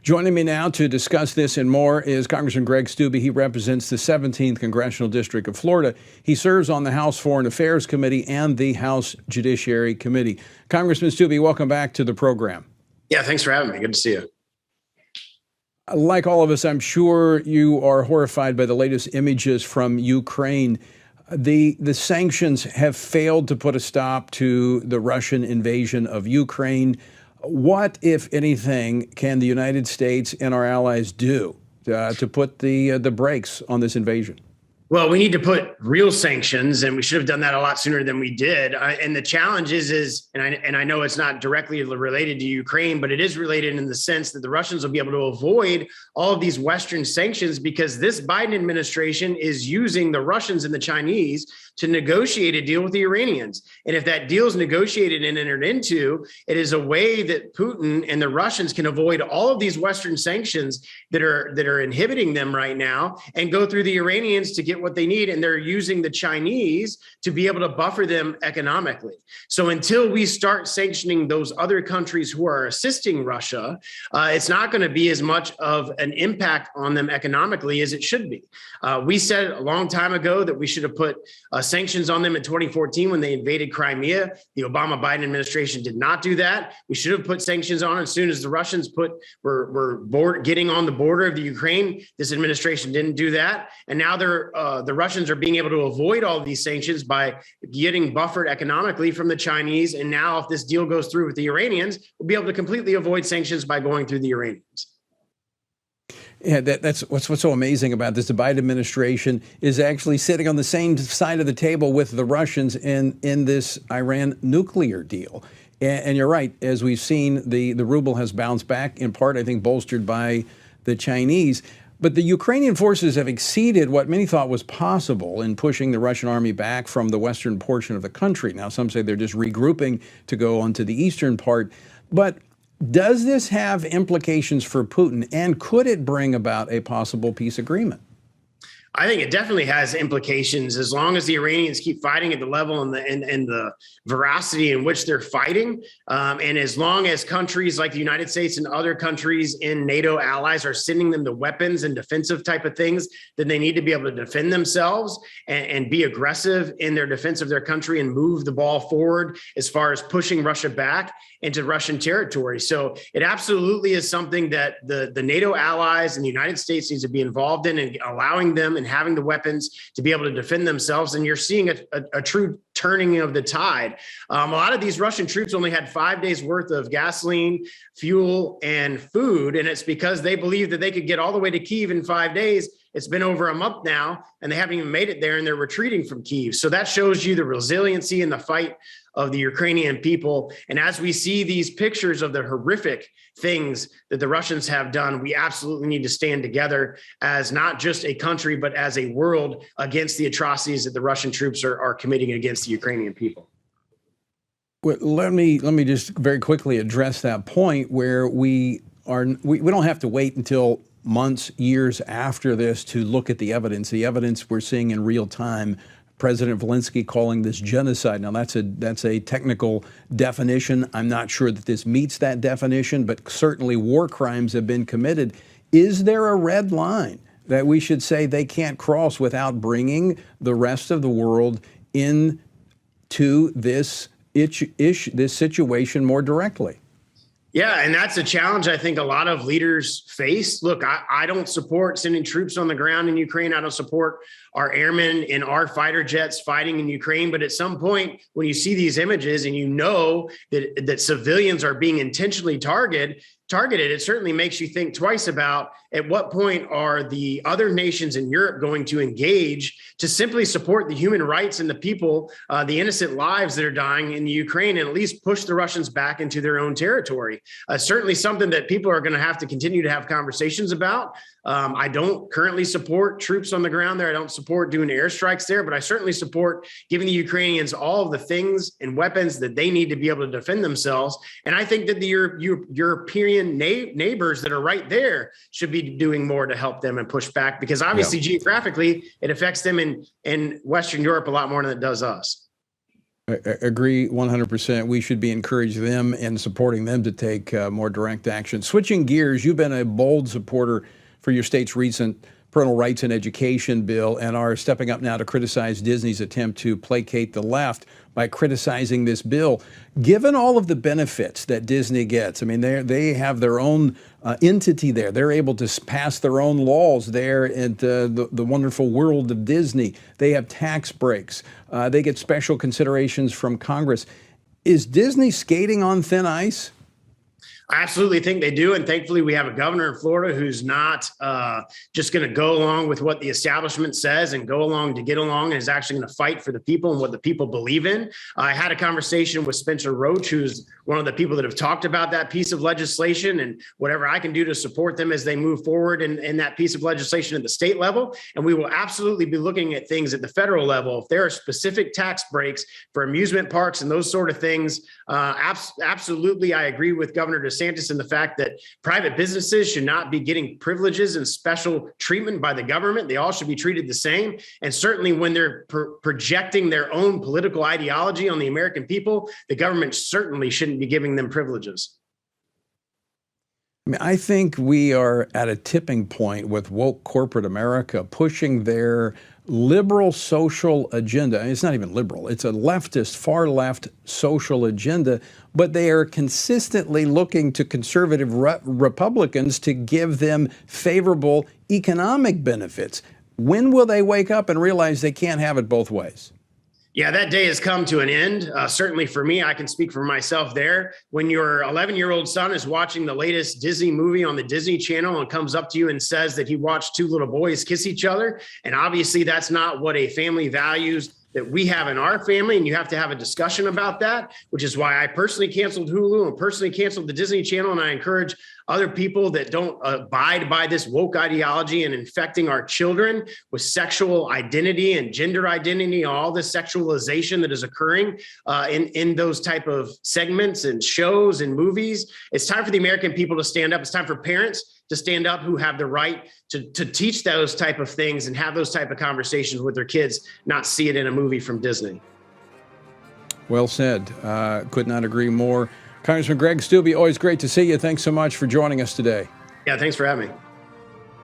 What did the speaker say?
Joining me now to discuss this and more is Congressman Greg Steube. He represents the 17th Congressional District of Florida. He serves on the House Foreign Affairs Committee and the House Judiciary Committee. Congressman Steube, welcome back to the program. Yeah, thanks for having me. Good to see you. Like all of us, I'm sure you are horrified by the latest images from Ukraine. The sanctions have failed to put a stop to the Russian invasion of Ukraine. What, if anything, can the United States and our allies do to put the brakes on this invasion? Well, we need to put real sanctions, and we should have done that a lot sooner than we did. And the challenge is, and I know it's not directly related to Ukraine, but it is related in the sense that the Russians will be able to avoid all of these Western sanctions because this Biden administration is using the Russians and the Chinese to negotiate a deal with the Iranians. And if that deal is negotiated and entered into, it is a way that Putin and the Russians can avoid all of these Western sanctions that are inhibiting them right now and go through the Iranians to get what they need. And they're using the Chinese to be able to buffer them economically. So until we start sanctioning those other countries who are assisting Russia, it's not going to be as much of an impact on them economically as it should be. We said a long time ago that we should have put sanctions on them in 2014 when they invaded Crimea. The Obama-Biden administration did not do that. We should have put sanctions on as soon as the Russians were getting on the border of the Ukraine. This administration didn't do that. And now the Russians are being able to avoid all of these sanctions by getting buffered economically from the Chinese. And now if this deal goes through with the Iranians, we'll be able to completely avoid sanctions by going through the Iranians. Yeah, that's what's so amazing about this. The Biden administration is actually sitting on the same side of the table with the Russians in this Iran nuclear deal. And you're right, as we've seen, the ruble has bounced back, in part, I think, bolstered by the Chinese. But the Ukrainian forces have exceeded what many thought was possible in pushing the Russian army back from the western portion of the country. Now, some say they're just regrouping to go onto the eastern part. But does this have implications for Putin, and could it bring about a possible peace agreement? I think it definitely has implications as long as the Iranians keep fighting at the level and the veracity in which they're fighting. And as long as countries like the United States and other countries in NATO allies are sending them the weapons and defensive type of things, then they need to be able to defend themselves and be aggressive in their defense of their country and move the ball forward as far as pushing Russia back into Russian territory. So it absolutely is something that the NATO allies and the United States needs to be involved in and allowing them and having the weapons to be able to defend themselves. And you're seeing a true turning of the tide. A lot of these Russian troops only had 5 days worth of gasoline, fuel, and food. And it's because they believe that they could get all the way to Kyiv in 5 days. It's been over a month now, and they haven't even made it there, and they're retreating from Kyiv. So that shows you the resiliency and the fight of the Ukrainian people. And as we see these pictures of the horrific things that the Russians have done, we absolutely need to stand together as not just a country, but as a world against the atrocities that the Russian troops are committing against the Ukrainian people. Well, let me just very quickly address that point where we don't have to wait until months, years after this to look at the evidence we're seeing in real time. President Zelensky calling this genocide. Now, that's a technical definition. I'm not sure that this meets that definition, but certainly war crimes have been committed. Is there a red line that we should say they can't cross without bringing the rest of the world into this situation more directly? Yeah, and that's a challenge I think a lot of leaders face. Look, I don't support sending troops on the ground in Ukraine. I don't support our airmen and our fighter jets fighting in Ukraine. But at some point, when you see these images and you know that civilians are being intentionally targeted, it certainly makes you think twice about at what point are the other nations in Europe going to engage to simply support the human rights and the people, the innocent lives that are dying in Ukraine, and at least push the Russians back into their own territory. Certainly something that people are going to have to continue to have conversations about. I don't currently support troops on the ground there. I don't support doing airstrikes there, but I certainly support giving the Ukrainians all of the things and weapons that they need to be able to defend themselves. And I think that the European neighbors that are right there should be doing more to help them and push back, because obviously geographically it affects them in Western Europe a lot more than it does us. Agree 100%. We should be encouraging them and supporting them to take more direct action. Switching gears, you've been a bold supporter for your state's recent parental rights and education bill and are stepping up now to criticize Disney's attempt to placate the left by criticizing this bill. Given all of the benefits that Disney gets, I mean, they have their own entity there. They're able to pass their own laws there at the wonderful world of Disney. They have tax breaks. They get special considerations from Congress. Is Disney skating on thin ice? I absolutely think they do. And thankfully, we have a governor in Florida who's not just going to go along with what the establishment says and go along to get along, and is actually going to fight for the people and what the people believe in. I had a conversation with Spencer Roach, who's one of the people that have talked about that piece of legislation and whatever I can do to support them as they move forward in that piece of legislation at the state level. And we will absolutely be looking at things at the federal level. If there are specific tax breaks for amusement parks and those sort of things, absolutely, I agree with Governor DeSantis in the fact that private businesses should not be getting privileges and special treatment by the government. They all should be treated the same. And certainly when they're projecting their own political ideology on the American people, the government certainly shouldn't be giving them privileges. I mean, I think we are at a tipping point with woke corporate America pushing their liberal social agenda. It's not even liberal. It's a leftist, far left social agenda, but they are consistently looking to conservative Republicans to give them favorable economic benefits. When will they wake up and realize they can't have it both ways? Yeah, that day has come to an end. Certainly for me, I can speak for myself there. When your 11-year-old son is watching the latest Disney movie on the Disney Channel and comes up to you and says that he watched two little boys kiss each other, and obviously that's not what a family values that we have in our family, and you have to have a discussion about that, which is why I personally canceled Hulu and personally canceled the Disney Channel. And I encourage other people that don't abide by this woke ideology and infecting our children with sexual identity and gender identity, all the sexualization that is occurring in those type of segments and shows and movies. It's time for the American people to stand up. It's time for parents to stand up who have the right to teach those type of things and have those type of conversations with their kids, not see it in a movie from Disney. Well said. Could not agree more. Congressman Greg Steube, always great to see you. Thanks so much for joining us today. Yeah, thanks for having me.